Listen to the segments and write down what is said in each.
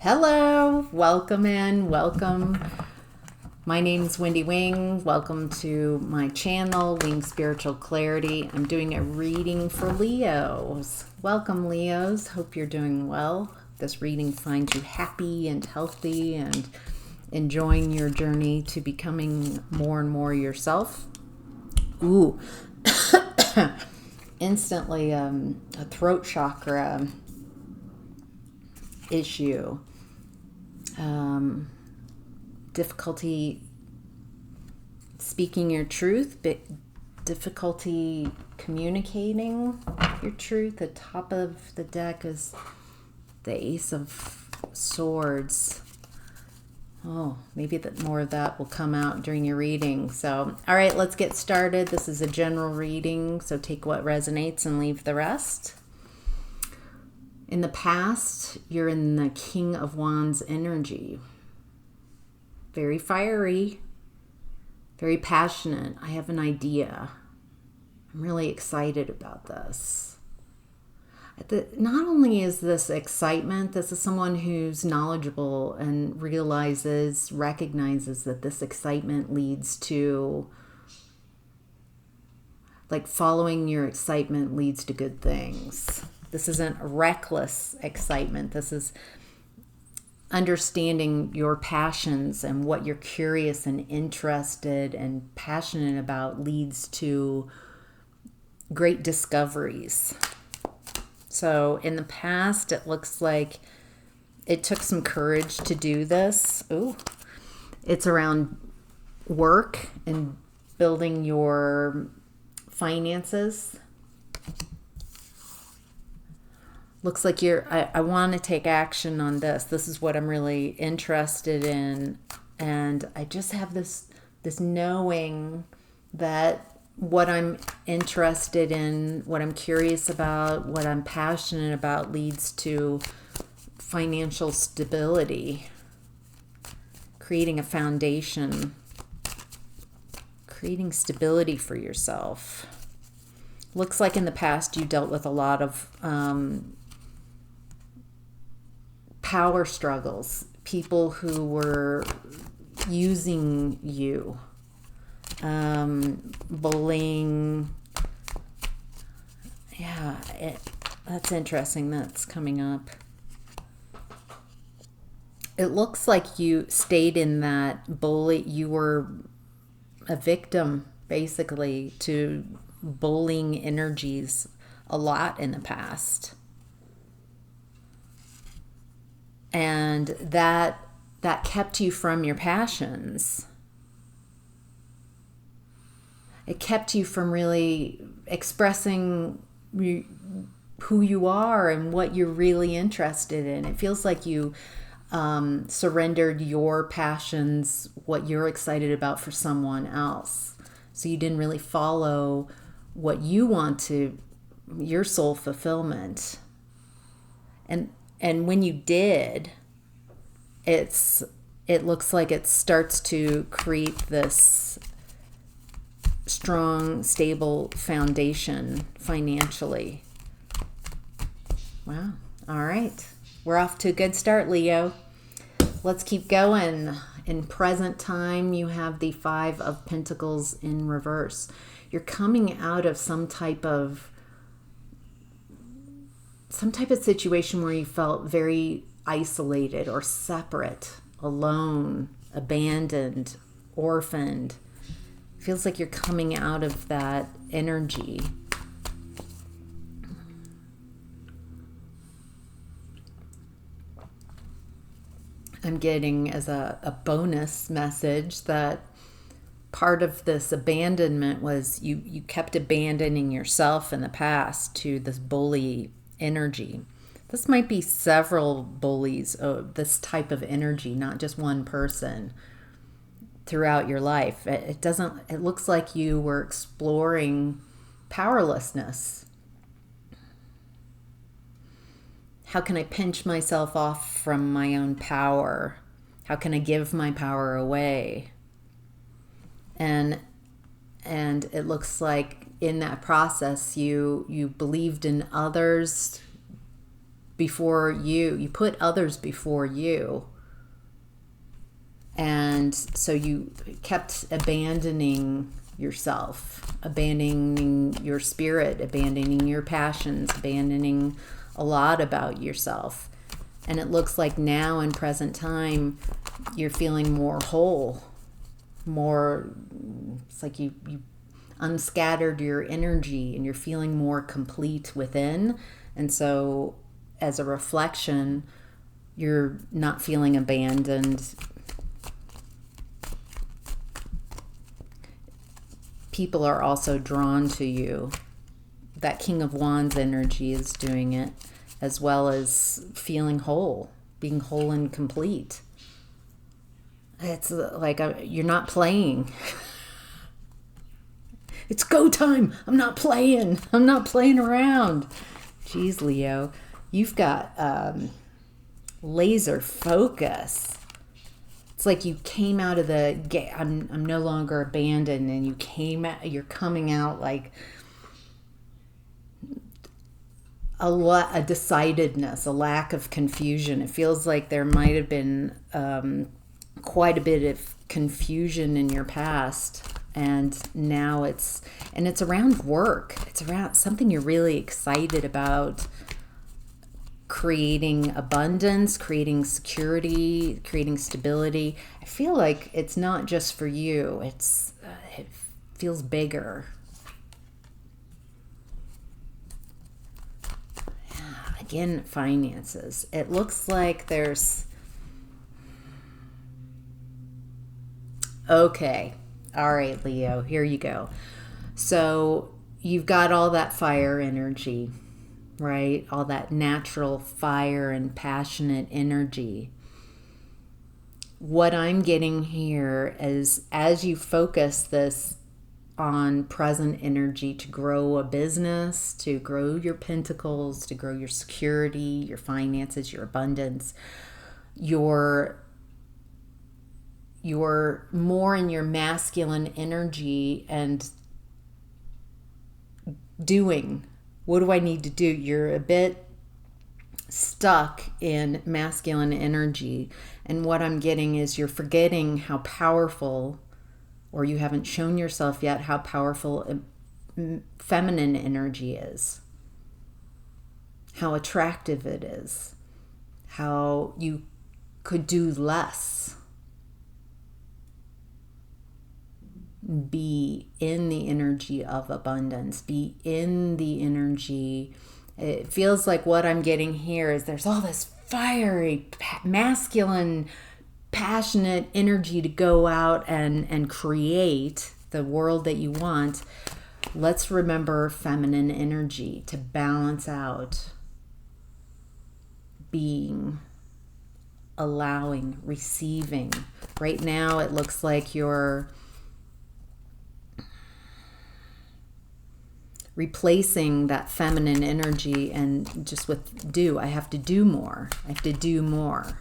Hello, welcome in, welcome. My name's Wendy Wing. Welcome to my channel, Wing Spiritual Clarity. I'm doing a reading for Leos. Welcome, Leos. Hope you're doing well. This reading finds you happy and healthy and enjoying your journey to becoming more and more yourself. Ooh, instantly a throat chakra issue. Difficulty speaking your truth, but difficulty communicating your truth. The top of the deck is the Ace of Swords. Oh, maybe more of that will come out during your reading. So, all right, let's get started. This is a general reading, so take what resonates and leave the rest. In the past, you're in the King of Wands energy. Very fiery, very passionate. I have an idea. I'm really excited about this. Not only is this excitement, this is someone who's knowledgeable and recognizes that this excitement leads to, like, following your excitement leads to good things. This isn't reckless excitement. This is understanding your passions and what you're curious and interested and passionate about leads to great discoveries. So in the past, it looks like it took some courage to do this. Ooh, it's around work and building your finances. Looks like I want to take action on this. This is what I'm really interested in. And I just have this knowing that what I'm interested in, what I'm curious about, what I'm passionate about leads to financial stability, creating a foundation, creating stability for yourself. Looks like in the past you dealt with a lot of power struggles, people who were using you, bullying. Yeah, that's interesting. That's coming up. It looks like you stayed in that bully. You were a victim, basically, to bullying energies a lot in the past. And that kept you from your passions. It kept you from really expressing who you are and what you're really interested in. It feels like you surrendered your passions, what you're excited about, for someone else. So you didn't really follow what you want to, your soul fulfillment. And when you did, it looks like it starts to create this strong, stable foundation financially. Wow. All right. We're off to a good start, Leo. Let's keep going. In present time, you have the Five of Pentacles in reverse. You're coming out of some type of situation where you felt very isolated or separate, alone, abandoned, orphaned. Feels like you're coming out of that energy. I'm getting as a bonus message that part of this abandonment was you kept abandoning yourself in the past to this bully energy. This might be several bullies, this type of energy, not just one person throughout your life. It looks like you were exploring powerlessness. How can I pinch myself off from my own power? How can I give my power away? And it looks like in that process you believed in others before you. You put others before you. And so you kept abandoning yourself, abandoning your spirit, abandoning your passions, abandoning a lot about yourself. And it looks like now in present time, you're feeling more whole, more, it's like you unscattered your energy and you're feeling more complete within. And so as a reflection, you're not feeling abandoned. People are also drawn to you. That King of Wands energy is doing it, as well as feeling whole, being whole and complete. It's like you're not playing. It's go time. I'm not playing. I'm not playing around. Jeez, Leo, you've got laser focus. It's like you came out of the gate. I'm no longer abandoned, and you're coming out like a decidedness, a lack of confusion. It feels like there might have been quite a bit of confusion in your past, and now it's around work. It's around something you're really excited about. Creating abundance, creating security, creating stability. I feel like it's not just for you. It feels bigger. Again, finances. It looks like there's... Okay. All right, Leo, here you go. So you've got all that fire energy, right? All that natural fire and passionate energy. What I'm getting here is, as you focus this on present energy to grow a business, to grow your pentacles, to grow your security, your finances, your abundance, you're more in your masculine energy and doing. What do I need to do? You're a bit stuck in masculine energy. And what I'm getting is you're forgetting how powerful, or you haven't shown yourself yet how powerful feminine energy is. How attractive it is. How you could do less. Be in the energy of abundance. Be in the energy. It feels like what I'm getting here is there's all this fiery, masculine, passionate energy to go out and create the world that you want. Let's remember feminine energy to balance out. Being, allowing, receiving. Right now it looks like you're replacing that feminine energy and just with do. I have to do more. I have to do more.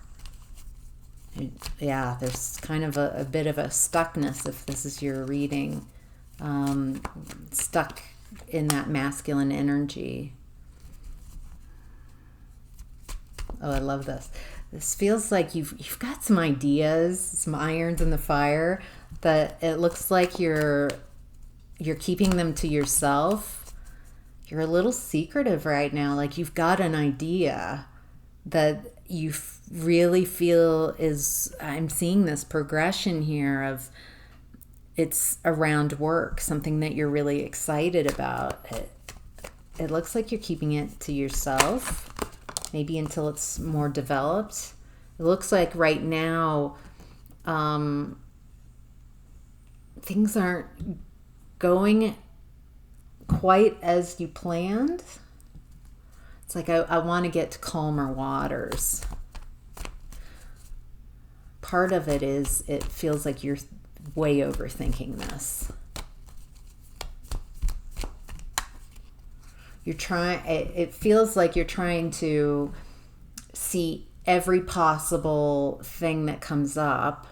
Yeah, there's kind of a bit of a stuckness if this is your reading. Stuck in that masculine energy. Oh, I love this. This feels like you've got some ideas, some irons in the fire, but it looks like you're keeping them to yourself. You're a little secretive right now. Like you've got an idea that you really feel is, I'm seeing this progression here of it's around work, something that you're really excited about. It looks like you're keeping it to yourself, maybe until it's more developed. It looks like right now things aren't going quite as you planned. It's like I want to get to calmer waters. Part of it is it feels like you're way overthinking this. It feels like you're trying to see every possible thing that comes up.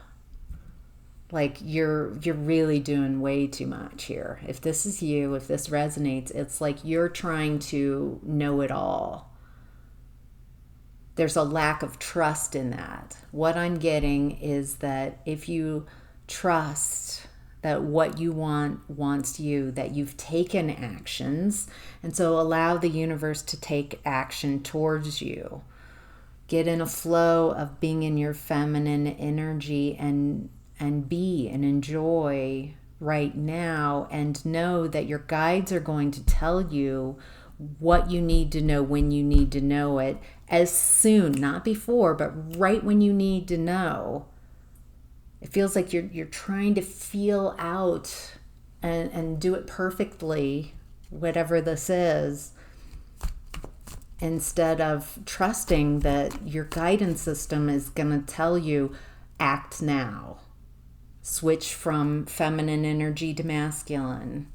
Like you're really doing way too much here. If this is you, if this resonates, it's like you're trying to know it all. there's a lack of trust in that. What I'm getting is that if you trust that what you want wants you, that you've taken actions, and so allow the universe to take action towards you. Get in a flow of being in your feminine energy and be and enjoy right now, and know that your guides are going to tell you what you need to know when you need to know it, as soon, not before, but right when you need to know. It feels like you're trying to feel out and do it perfectly, whatever this is, instead of trusting that your guidance system is going to tell you, act now. Switch from feminine energy to masculine.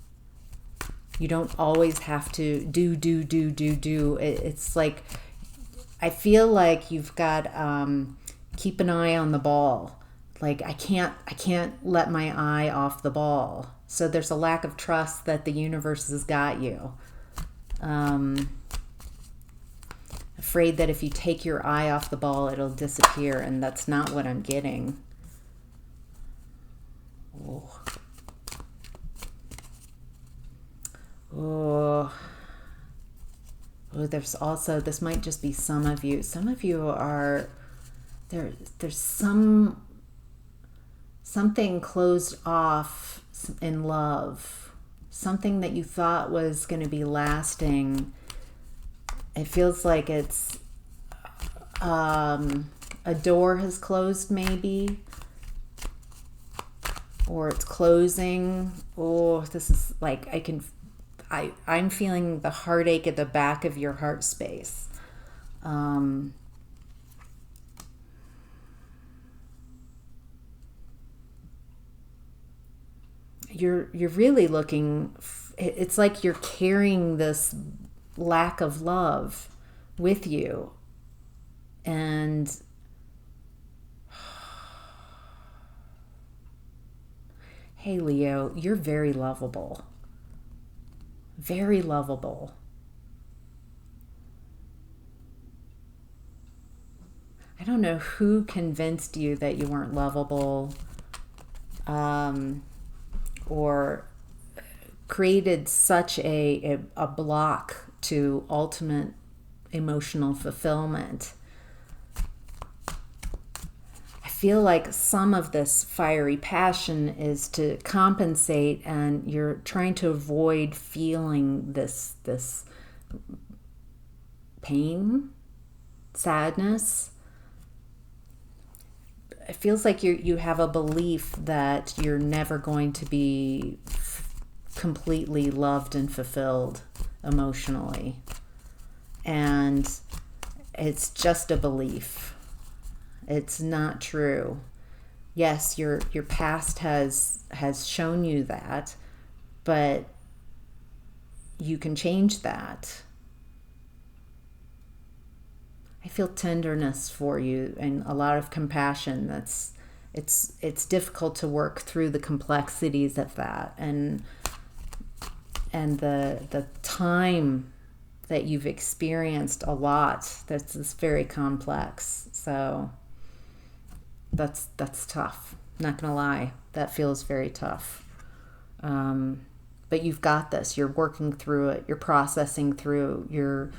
You don't always have to do. It's like, I feel like you've got, keep an eye on the ball. Like, I can't let my eye off the ball. So there's a lack of trust that the universe has got you. Afraid that if you take your eye off the ball, it'll disappear, and that's not what I'm getting. Oh. Oh. Oh, there's also, this might just be some of you. Some of you are, there's something closed off in love. Something that you thought was going to be lasting. It feels like it's, a door has closed maybe. Or it's closing. Oh, this is like, I'm feeling the heartache at the back of your heart space. You're really looking, it's like you're carrying this lack of love with you. And hey, Leo, you're very lovable. Very lovable. I don't know who convinced you that you weren't lovable, or created such a block to ultimate emotional fulfillment. I feel like some of this fiery passion is to compensate, and you're trying to avoid feeling this pain, sadness. It feels like you have a belief that you're never going to be completely loved and fulfilled emotionally. And it's just a belief. It's not true. Yes, your past has shown you that, but you can change that. I feel tenderness for you and a lot of compassion. It's difficult to work through the complexities of that, and the time that you've experienced a lot that's very complex. So that's tough. Not gonna lie, that feels very tough. But you've got this. You're working through it. You're processing through. You're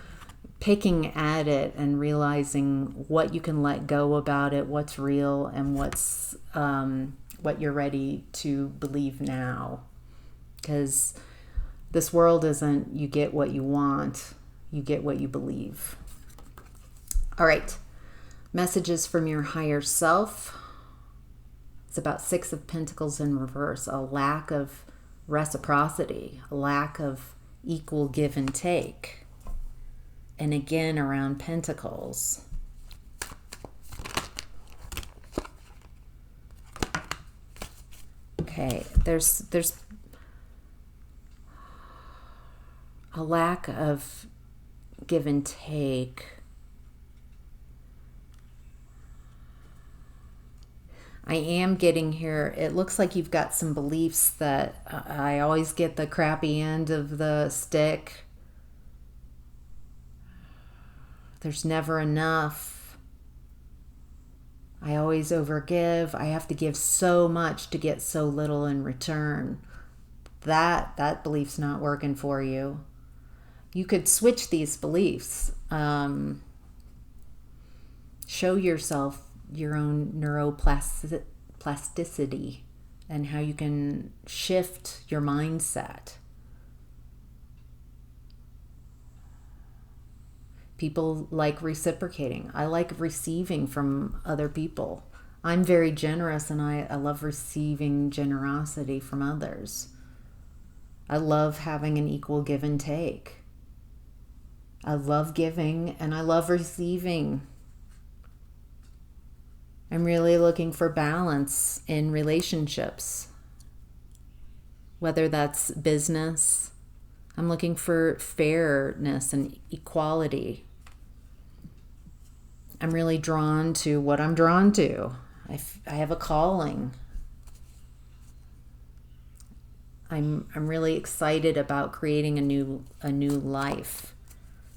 picking at it and realizing what you can let go about it, what's real, and what you're ready to believe now. Because this world isn't you get what you want, you get what you believe. All right, messages from your higher self. It's about 6 of Pentacles in reverse, a lack of reciprocity, a lack of equal give and take. And again, around Pentacles. Okay, there's a lack of give and take. I am getting here, it looks like you've got some beliefs that I always get the crappy end of the stick. There's never enough. I always overgive. I have to give so much to get so little in return. That belief's not working for you. You could switch these beliefs. Show yourself your own neuroplasticity and how you can shift your mindset. People like reciprocating. I like receiving from other people. I'm very generous, and I love receiving generosity from others. I love having an equal give and take. I love giving and I love receiving. I'm really looking for balance in relationships, whether that's business. I'm looking for fairness and equality. I'm really drawn to what I'm drawn to. I have a calling. I'm really excited about creating a new life,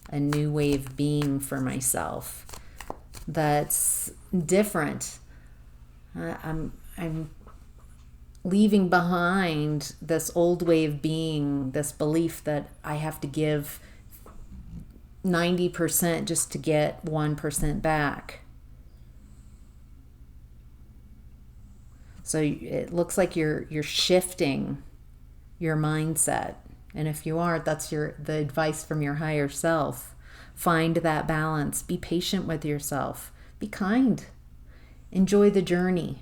a new way of being for myself that's different. I'm leaving behind this old way of being, this belief that I have to give 90% just to get 1% back. So it looks like you're shifting your mindset. And if you aren't, that's the advice from your higher self. Find that balance. Be patient with yourself. Be kind. Enjoy the journey.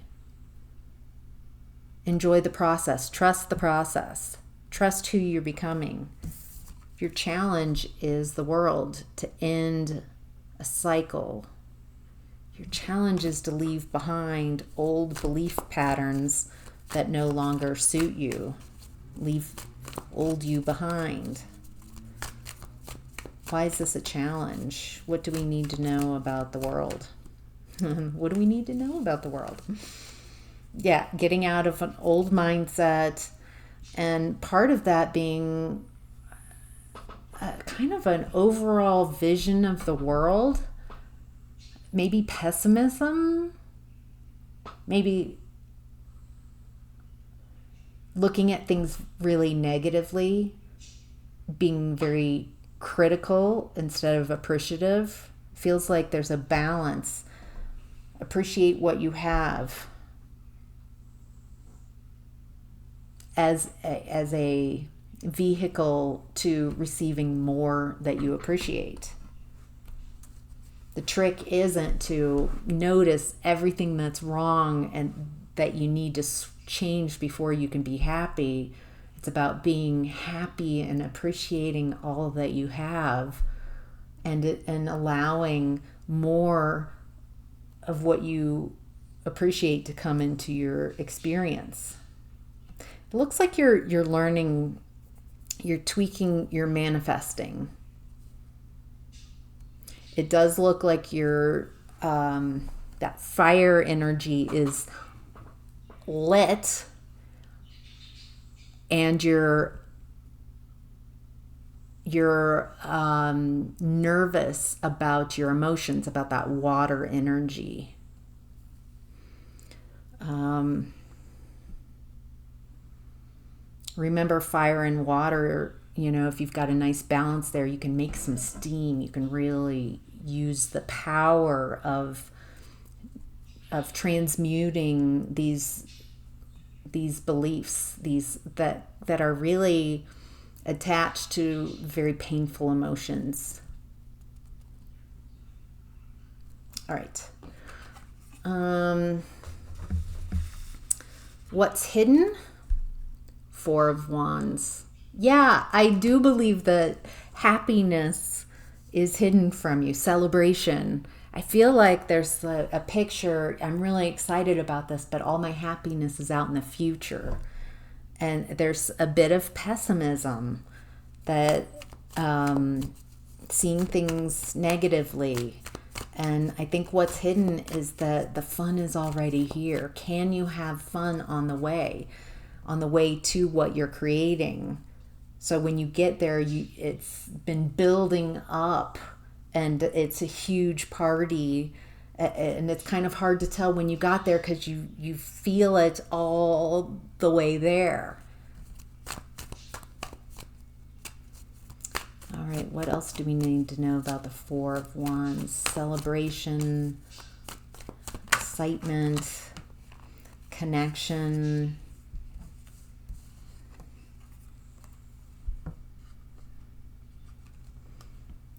Enjoy the process. Trust the process. Trust who you're becoming. Your challenge is the world, to end a cycle. Your challenge is to leave behind old belief patterns that no longer suit you. Leave old you behind. Why is this a challenge? What do we need to know about the world? What do we need to know about the world? Yeah, getting out of an old mindset, and part of that being kind of an overall vision of the world. Maybe pessimism. Maybe looking at things really negatively, being very critical instead of appreciative. Feels like there's a balance. Appreciate what you have as a vehicle to receiving more that you appreciate. The trick isn't to notice everything that's wrong and that you need to change before you can be happy. It's about being happy and appreciating all that you have, and allowing more of what you appreciate to come into your experience. It looks like you're learning, you're tweaking, you're manifesting. It does look like your that fire energy is lit, and you're nervous about your emotions, about that water energy. Remember, fire and water, if you've got a nice balance there, you can make some steam. You can really use the power of transmuting these beliefs, that are really attached to very painful emotions. All right. What's hidden? Four of Wands. Yeah, I do believe that happiness is hidden from you. Celebration. I feel like there's a picture. I'm really excited about this, but all my happiness is out in the future. And there's a bit of pessimism, that seeing things negatively. And I think what's hidden is that the fun is already here. Can you have fun on the way to what you're creating? So when you get there, it's been building up and it's a huge party, and it's kind of hard to tell when you got there because you feel it all the way there. All right, what else do we need to know about the Four of Wands? Celebration, excitement, connection.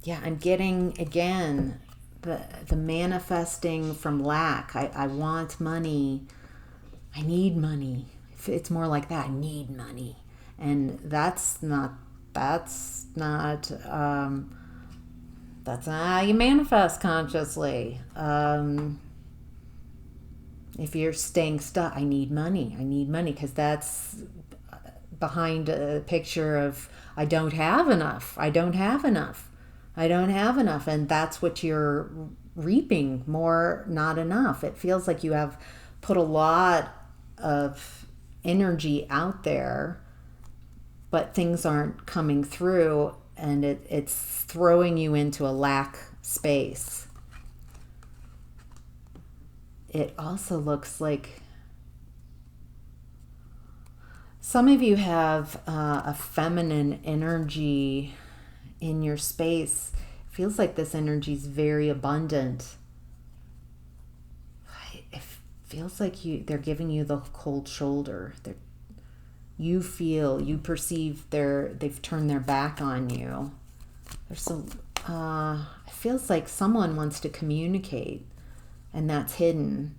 Yeah, I'm getting, again, the manifesting from lack. I want money. I need money. It's more like that. I need money. And that's not how you manifest consciously. If you're staying stuck, I need money, because that's behind a picture of I don't have enough, and that's what you're reaping, more not enough. It feels like you have put a lot of energy out there, but things aren't coming through, and it's throwing you into a lack space. It also looks like some of you have a feminine energy in your space. It feels like this energy is very abundant. It feels like they're giving you the cold shoulder. You perceive they've turned their back on you. It feels like someone wants to communicate, and that's hidden.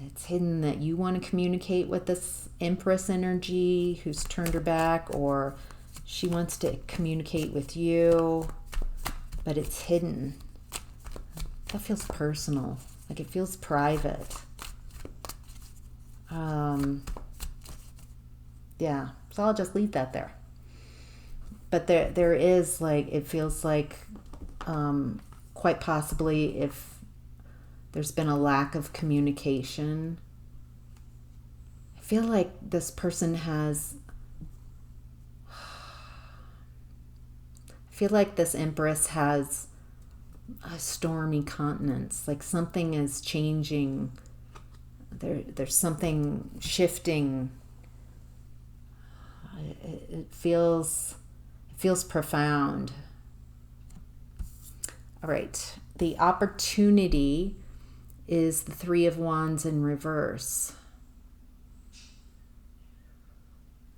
It's hidden that you want to communicate with this Empress energy who's turned her back, or she wants to communicate with you, but it's hidden. That feels personal, like it feels private. Yeah, so I'll just leave that there. But there is, like, it feels like quite possibly, if there's been a lack of communication, I feel like this person has, I feel like this Empress has a stormy countenance, like something is changing. There's something shifting. It feels profound. All right, the opportunity is the Three of Wands in reverse.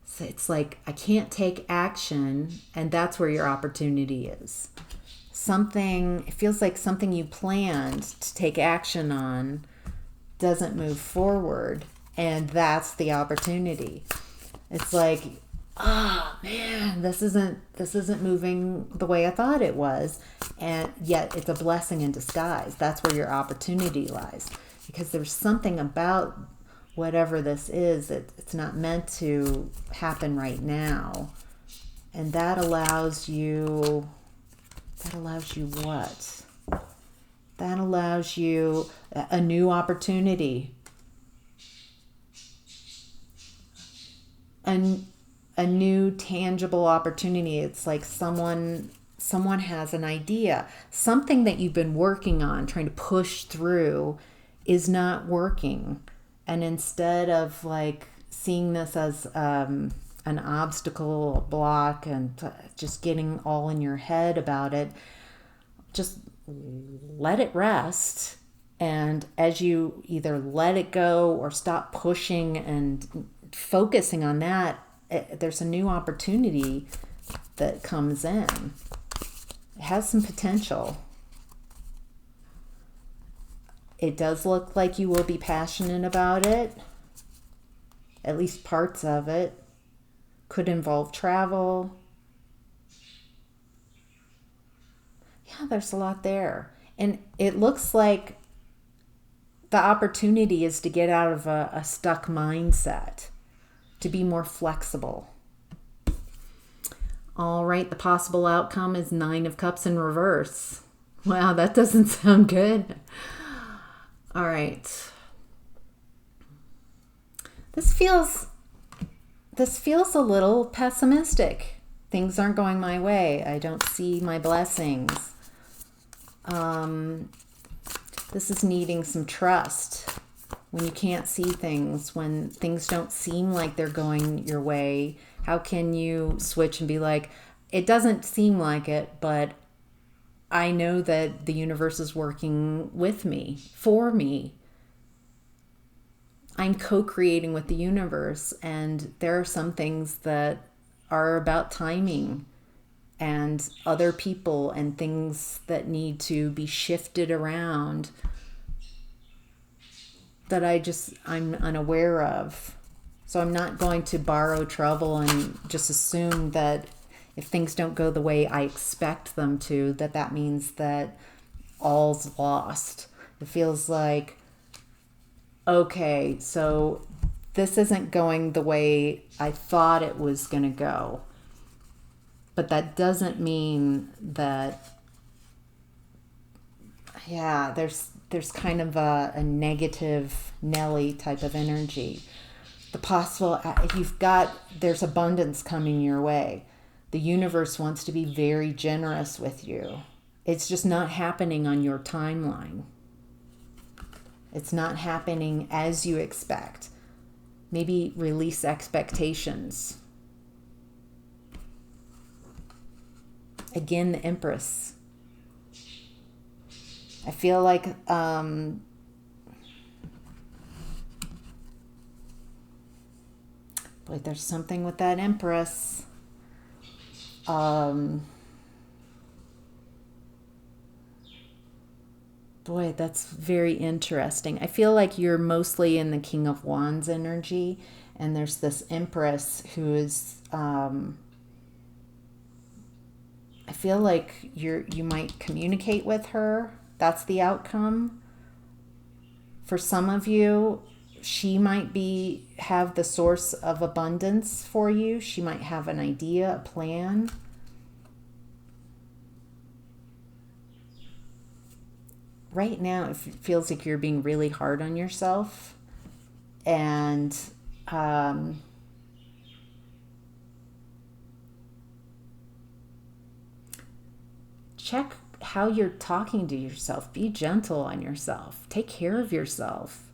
So it's like, I can't take action, and that's where your opportunity is. It feels like something you planned to take action on doesn't move forward, and that's the opportunity. It's like, man, this isn't moving the way I thought it was, and yet it's a blessing in disguise. That's where your opportunity lies, because there's something about whatever this is, it's not meant to happen right now, and that allows you what? That allows you a new opportunity, a new tangible opportunity. It's like someone has an idea, something that you've been working on, trying to push through, is not working, and instead of like seeing this as an obstacle, a block, and just getting all in your head about it, just let it rest. And as you either let it go or stop pushing and focusing on that, there's a new opportunity that comes in. It has some potential. It does look like you will be passionate about it. At least parts of it. Could involve travel. Yeah, there's a lot there. And it looks like the opportunity is to get out of a stuck mindset, to be more flexible. All right, the possible outcome is Nine of Cups in reverse. Wow, that doesn't sound good. All right. This feels a little pessimistic. things aren't going my way. I don't see my blessings. This is needing some trust. When you can't see things, when things don't seem like they're going your way, how can you switch and be like, it doesn't seem like it, but I know that the universe is working with me, for me. I'm co-creating with the universe, and there are some things that are about timing and other people and things that need to be shifted around that I'm unaware of. So I'm not going to borrow trouble and just assume that if things don't go the way I expect them to, that means that all's lost. It feels like, okay, so this isn't going the way I thought it was going to go. But that doesn't mean that, yeah, there's kind of a negative Nelly type of energy. There's abundance coming your way. The universe wants to be very generous with you. It's just not happening on your timeline. It's not happening as you expect. Maybe release expectations. Again, the Empress. I feel like boy, there's something with that Empress. Boy, that's very interesting. I feel like you're mostly in the King of Wands energy, and there's this Empress who is I feel like you might communicate with her. That's the outcome. For some of you, she might have the source of abundance for you. She might have an idea, a plan. Right now, it feels like you're being really hard on yourself. And check how you're talking to yourself. Be gentle on yourself. Take care of yourself.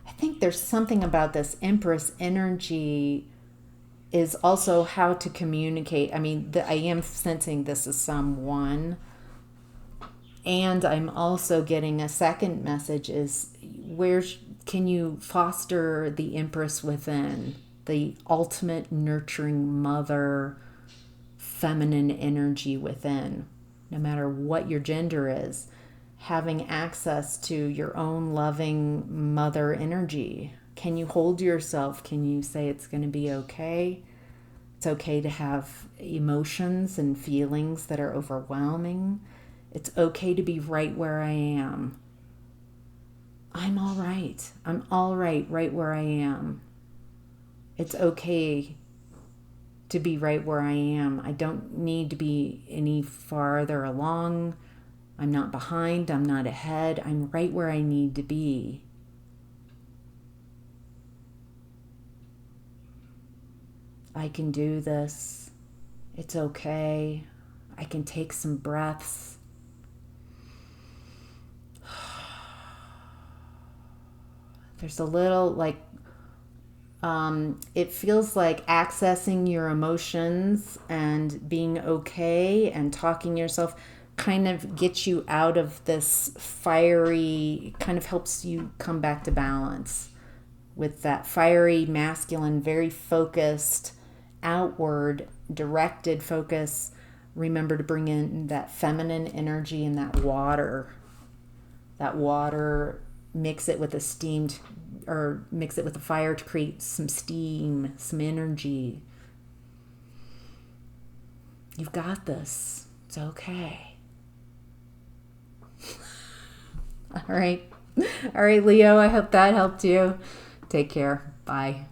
I think there's something about this Empress energy is also how to communicate. I mean, I am sensing this is someone. And I'm also getting a second message is where can you foster the Empress within? The ultimate nurturing mother, feminine energy within, no matter what your gender is, having access to your own loving mother energy. Can you hold yourself? Can you say it's going to be okay? It's okay to have emotions and feelings that are overwhelming. It's okay to be right where I am. I'm all right. I'm all right where I am. It's okay to be right where I am. I don't need to be any farther along. I'm not behind. I'm not ahead. I'm right where I need to be. I can do this. It's okay. I can take some breaths. There's a little it feels like accessing your emotions and being okay and talking yourself kind of gets you out of this fiery, kind of helps you come back to balance with that fiery, masculine, very focused, outward, directed focus. Remember to bring in that feminine energy and that water. That water, mix it with mix it with the fire to create some steam, some energy. You've got this. It's okay. All right. All right, Leo, I hope that helped you. Take care. Bye.